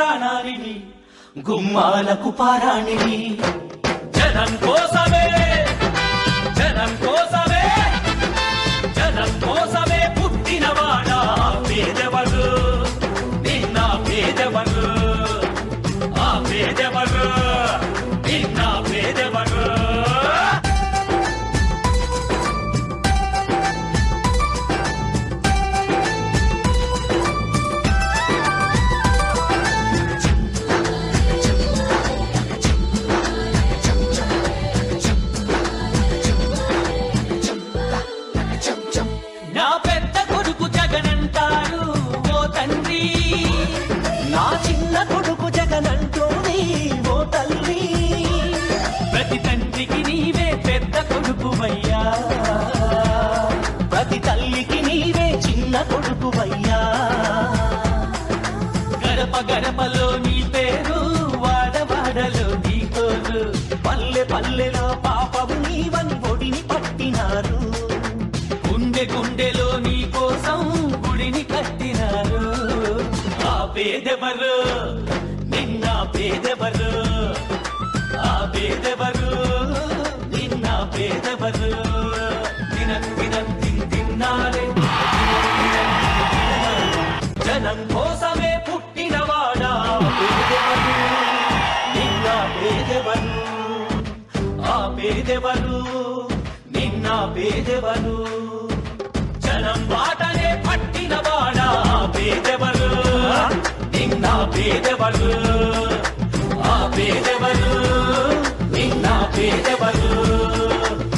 ప్రాణానివి గుమ్మాలకు పారాణివి జనం కోసమే జనం కోసమే జనం కోసమే పుట్టినవాడా పేదవరు నిన్న పేదవరు ఆ పేదవరు నిన్న పేదవరు నా పెద్ద కొడుకు జగనంటారు ఓ తండ్రి నా చిన్న కొడుకు జగనంటోని ఓ తల్లి ప్రతి తండ్రికి నీవే పెద్ద కొడుకువయ్యా ప్రతి తల్లికి నీవే చిన్న కొడుకువయ్యా గడప గడపలో నీ పేరు వాడవాడలో నీ కోరు పల్లె పల్లెలో పాపము నీవని ఒడిని పట్టినారు గుండె గుండెలో నీ కోసం గుడిని కట్టినారు ఆ పేదెవరు నిన్న పేదెవరు ఆ పేదెవరు నిన్న పేదెవరు దినం దినం తిన్నారే జనం కోసమే పుట్టినవాడా పేదెవరు నిన్న పేదెవరు ఆ పేదెవరు నిన్న పేదెవరు జనం బాటనే పట్టినవాడా పేదెవరు నిన్న పేదెవరు ఆ పేదెవరు నిన్న పేదెవరు